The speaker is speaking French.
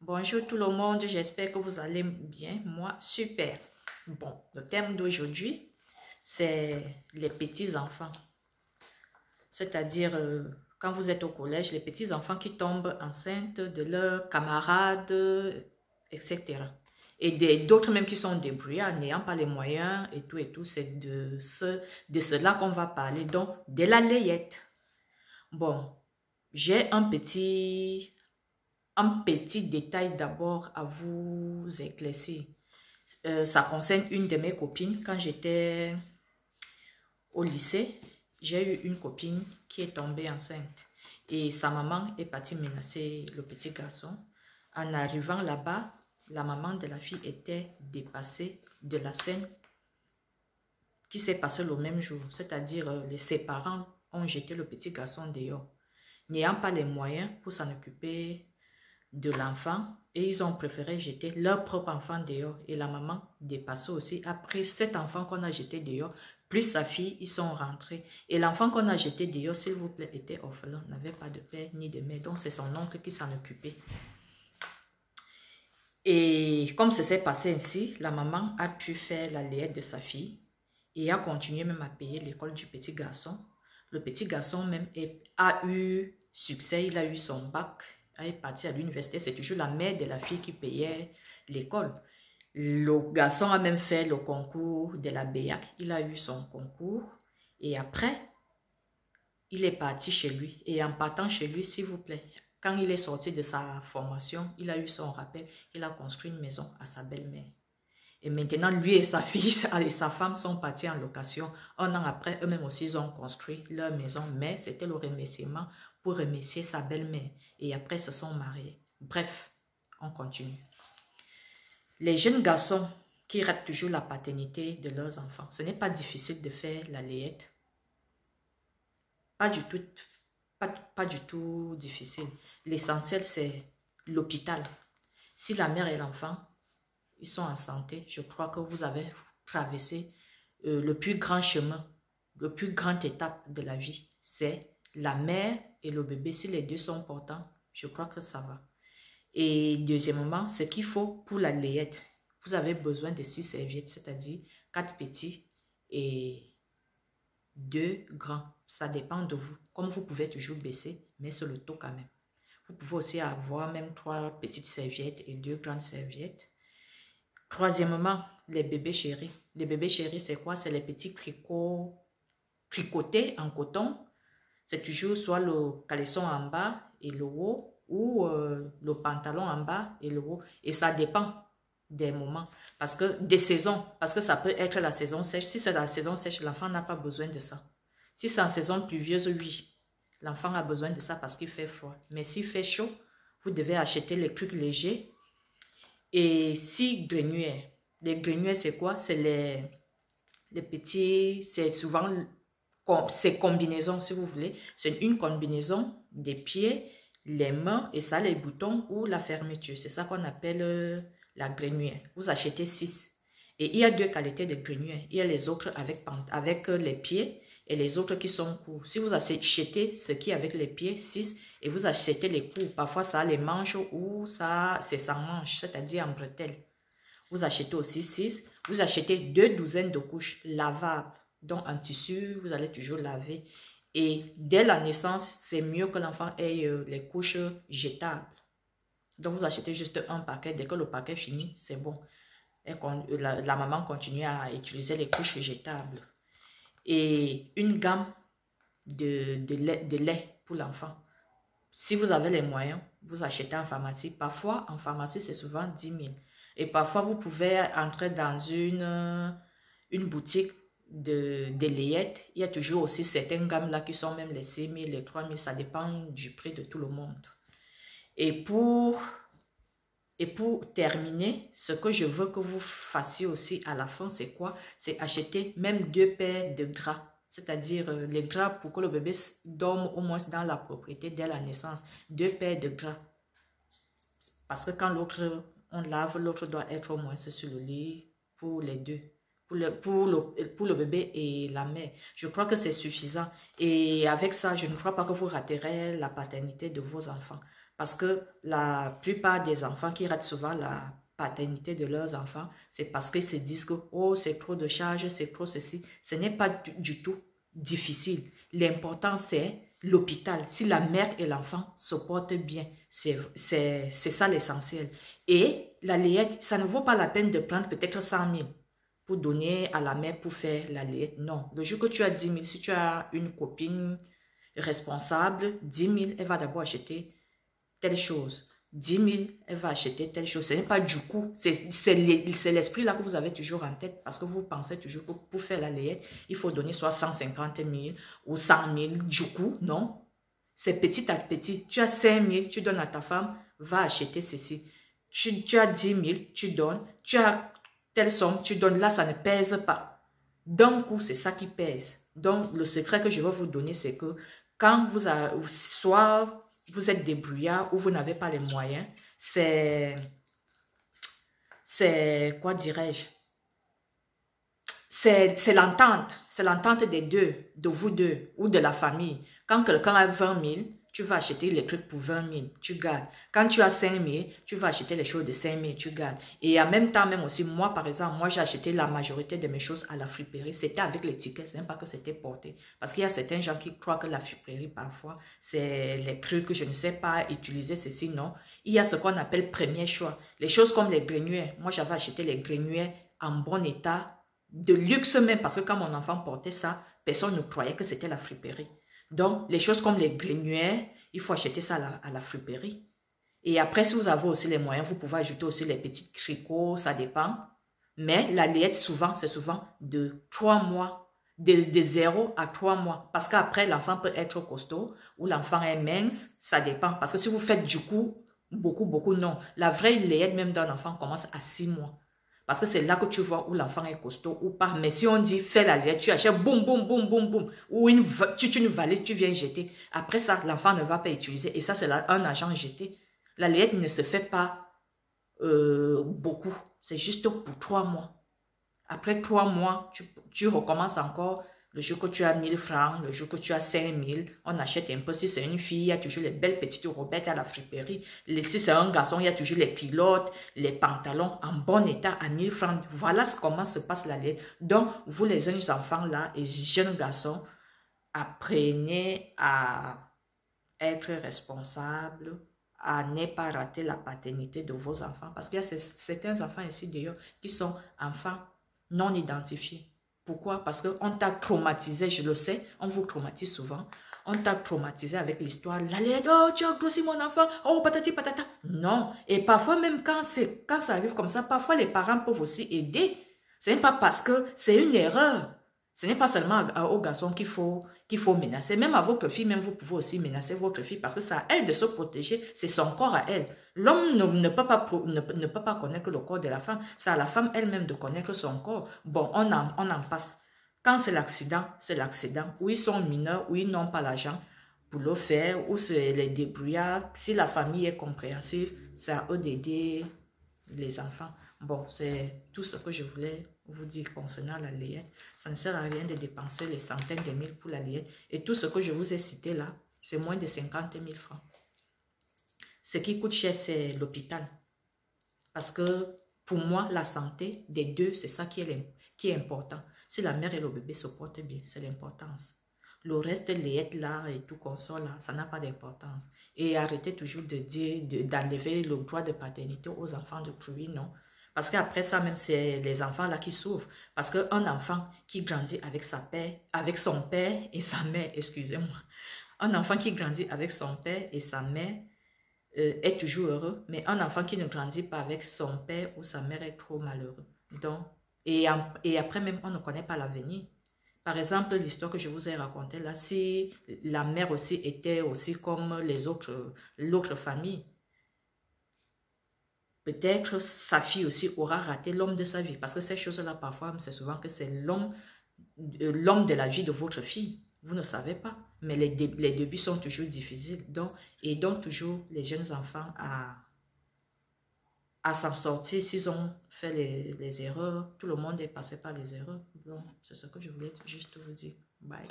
Bonjour tout le monde, j'espère que vous allez bien. Moi, super. Bon, le thème d'aujourd'hui, c'est les petits-enfants. C'est-à-dire, quand vous êtes au collège, les petits-enfants qui tombent enceintes de leurs camarades, etc. Et d'autres même qui sont débrouillards, n'ayant pas les moyens et tout. C'est de cela qu'on va parler. Donc, de la layette. Bon, j'ai un petit détail d'abord à vous éclaircir. Ça concerne une de mes copines. Quand j'étais au lycée, j'ai eu une copine qui est tombée enceinte. Et sa maman est partie menacer le petit garçon. En arrivant là-bas, la maman de la fille était dépassée de la scène qui s'est passée le même jour. C'est-à-dire, ses parents ont jeté le petit garçon dehors. N'ayant pas les moyens pour s'en occuper de l'enfant, et ils ont préféré jeter leur propre enfant dehors. Et la maman dépassée aussi. Après cet enfant qu'on a jeté dehors, plus sa fille, ils sont rentrés. Et l'enfant qu'on a jeté dehors, s'il vous plaît, était orphelin, n'avait pas de père ni de mère. Donc c'est son oncle qui s'en occupait. Et comme ça s'est passé ainsi, la maman a pu faire la layette de sa fille et a continué même à payer l'école du petit garçon. Le petit garçon même a eu succès, il a eu son bac, il est parti à l'université. C'est toujours la mère de la fille qui payait l'école. Le garçon a même fait le concours de la BEAC, il a eu son concours et après, il est parti chez lui. Et en partant chez lui, s'il vous plaît, quand il est sorti de sa formation, il a eu son rappel, il a construit une maison à sa belle-mère. Et maintenant, lui et sa fille et sa femme sont partis en location. Un an après, eux-mêmes aussi, ils ont construit leur maison. Mais c'était le remerciement pour remercier sa belle-mère. Et après, ils se sont mariés. Bref, on continue. Les jeunes garçons qui ratent toujours la paternité de leurs enfants, ce n'est pas difficile de faire la layette. Pas du tout difficile. L'essentiel, c'est l'hôpital. Si la mère et l'enfant, ils sont en santé, je crois que vous avez traversé le plus grand chemin, le plus grande étape de la vie. C'est la mère et le bébé. Si les deux sont portants, je crois que ça va. Et deuxièmement, ce qu'il faut pour la layette, vous avez besoin de 6 serviettes, c'est-à-dire 4 petits et 2 grands. Ça dépend de vous. Comme vous pouvez toujours baisser, mais c'est le taux quand même. Vous pouvez aussi avoir même 3 petites serviettes et 2 grandes serviettes. Troisièmement, les bébés chéris. Les bébés chéris, c'est quoi? C'est les petits tricotés en coton. C'est toujours soit le caleçon en bas et le haut, ou le pantalon en bas et le haut. Et ça dépend des moments, des saisons. Parce que ça peut être la saison sèche. Si c'est la saison sèche, l'enfant n'a pas besoin de ça. Si c'est en saison pluvieuse, oui. L'enfant a besoin de ça parce qu'il fait froid. Mais s'il fait chaud, vous devez acheter les trucs légers. Et si grenier, les greniers c'est quoi? C'est les petits, c'est souvent, c'est combinaison si vous voulez. C'est une combinaison des pieds, les mains et ça les boutons ou la fermeture. C'est ça qu'on appelle la grenier. Vous achetez 6. Et il y a 2 qualités de grenier. Il y a les autres avec les pieds et les autres qui sont courts. Si vous achetez ce qui est avec les pieds, 6, et vous achetez les courts, parfois ça a les manches ou ça c'est sans manches, c'est-à-dire en bretelles. Vous achetez aussi 6. Vous achetez 2 douzaines de couches lavables. Donc en tissu, vous allez toujours laver. Et dès la naissance, c'est mieux que l'enfant ait les couches jetables. Donc vous achetez juste un paquet. Dès que le paquet finit, c'est bon. Et la maman continue à utiliser les couches jetables. Et une gamme de lait pour l'enfant. Si vous avez les moyens, vous achetez en pharmacie. Parfois, en pharmacie, c'est souvent 10 000. Et parfois, vous pouvez entrer dans une boutique de layettes. Il y a toujours aussi certaines gammes-là qui sont même les 6 000, les 3 000. Ça dépend du prix de tout le monde. Et pour terminer, ce que je veux que vous fassiez aussi à la fin, c'est quoi? C'est acheter même 2 paires de draps. C'est-à-dire les draps pour que le bébé dorme au moins dans la propriété dès la naissance. 2 paires de draps. Parce que quand l'autre, on lave, l'autre doit être au moins sur le lit pour les deux. Pour le bébé et la mère. Je crois que c'est suffisant. Et avec ça, je ne crois pas que vous raterez la paternité de vos enfants. Parce que la plupart des enfants qui ratent souvent la paternité de leurs enfants, c'est parce qu'ils se disent que oh, c'est trop de charges, c'est trop ceci. Ce n'est pas du tout difficile. L'important, c'est l'hôpital. Si la mère et l'enfant se portent bien, c'est ça l'essentiel. Et la layette, ça ne vaut pas la peine de prendre peut-être 100 000 pour donner à la mère pour faire la layette. Non, le jour que tu as 10 000, si tu as une copine responsable, 10 000, elle va d'abord acheter telle chose. 10 000, elle va acheter telle chose. Ce n'est pas du coup. C'est l'esprit là que vous avez toujours en tête parce que vous pensez toujours que pour faire la layette, il faut donner soit 150 000 ou 100 000 du coup. Non. C'est petit à petit. Tu as 5 000, tu donnes à ta femme, va acheter ceci. Tu as 10 000, tu donnes. Tu as telle somme, tu donnes. Là, ça ne pèse pas. D'un coup, c'est ça qui pèse. Donc, le secret que je vais vous donner, c'est que quand soit vous êtes débrouillard ou vous n'avez pas les moyens, c'est quoi dirais-je? C'est l'entente des deux, de vous deux ou de la famille. Quand quelqu'un a 20 000, tu vas acheter les trucs pour 20 000, tu gardes. Quand tu as 5 000, tu vas acheter les choses de 5 000, tu gardes. Et en même temps, même aussi, moi par exemple, moi j'ai acheté la majorité de mes choses à la friperie. C'était avec les tickets, ce n'est pas que c'était porté. Parce qu'il y a certains gens qui croient que la friperie, parfois, c'est les trucs que je ne sais pas utiliser, ceci, non. Il y a ce qu'on appelle premier choix. Les choses comme les greniers. Moi j'avais acheté les greniers en bon état, de luxe même, parce que quand mon enfant portait ça, personne ne croyait que c'était la friperie. Donc, les choses comme les greniers, il faut acheter ça à la friperie. Et après, si vous avez aussi les moyens, vous pouvez ajouter aussi les petits tricots, ça dépend. Mais la layette, souvent, c'est souvent de 3 mois, de 0 à 3 mois. Parce qu'après, l'enfant peut être costaud ou l'enfant est mince, ça dépend. Parce que si vous faites du coup, beaucoup, non. La vraie layette même d'un enfant commence à 6 mois. Parce que c'est là que tu vois où l'enfant est costaud ou pas. Mais si on dit fais la layette, tu achètes boum, boum, boum, boum, boum. Ou une valise, tu viens jeter. Après ça, l'enfant ne va pas utiliser. Et ça, c'est un argent jeté. La layette ne se fait pas beaucoup. C'est juste pour 3 mois. Après 3 mois, tu recommences encore. Le jour que tu as 1000 francs, le jour que tu as 5000, on achète un peu. Si c'est une fille, il y a toujours les belles petites robettes à la friperie. Si c'est un garçon, il y a toujours les culottes, les pantalons en bon état à 1000 francs. Voilà comment se passe la lettre. Donc, vous les jeunes enfants là et jeunes garçons, apprenez à être responsables, à ne pas rater la paternité de vos enfants. Parce qu'il y a certains enfants ici d'ailleurs qui sont enfants non identifiés. Pourquoi? Parce qu'on t'a traumatisé, je le sais, on vous traumatise souvent. On t'a traumatisé avec l'histoire, la lettre, oh tu as grossi mon enfant, oh patati patata. Non, et parfois même quand ça arrive comme ça, parfois les parents peuvent aussi aider. Ce n'est pas parce que c'est une erreur. Ce n'est pas seulement aux garçons qu'il faut menacer. Même à votre fille, même vous pouvez aussi menacer votre fille parce que c'est à elle de se protéger. C'est son corps à elle. L'homme ne peut pas connaître le corps de la femme. C'est à la femme elle-même de connaître son corps. Bon, on en passe. Quand c'est l'accident, c'est l'accident. Ou ils sont mineurs, ou ils n'ont pas l'argent pour le faire, ou c'est les débrouillards. Si la famille est compréhensive, c'est à eux d'aider les enfants. Bon, c'est tout ce que je voulais vous dire concernant la layette. Ça ne sert à rien de dépenser les centaines de mille pour la layette. Et tout ce que je vous ai cité là, c'est moins de 50 000 francs. Ce qui coûte cher, c'est l'hôpital. Parce que pour moi, la santé des deux, c'est ça qui est important. Si la mère et le bébé se portent bien, c'est l'importance. Le reste, layette là et tout console là, ça n'a pas d'importance. Et arrêtez toujours de dire, d'enlever le droit de paternité aux enfants de pluie, non. Parce qu'après ça, même, c'est les enfants là qui souffrent. Parce qu'un enfant qui grandit avec son père et sa mère, excusez-moi. Un enfant qui grandit avec son père et sa mère est toujours heureux. Mais un enfant qui ne grandit pas avec son père ou sa mère est trop malheureux. Donc, et après même, on ne connaît pas l'avenir. Par exemple, l'histoire que je vous ai racontée là, si la mère aussi était aussi comme l'autre famille, peut-être sa fille aussi aura raté l'homme de sa vie. Parce que ces choses-là, parfois, c'est souvent que c'est l'homme de la vie de votre fille. Vous ne savez pas. Mais les débuts sont toujours difficiles. Et donc, toujours les jeunes enfants à s'en sortir. S'ils ont fait les erreurs, tout le monde est passé par les erreurs. Donc, c'est ce que je voulais juste vous dire. Bye.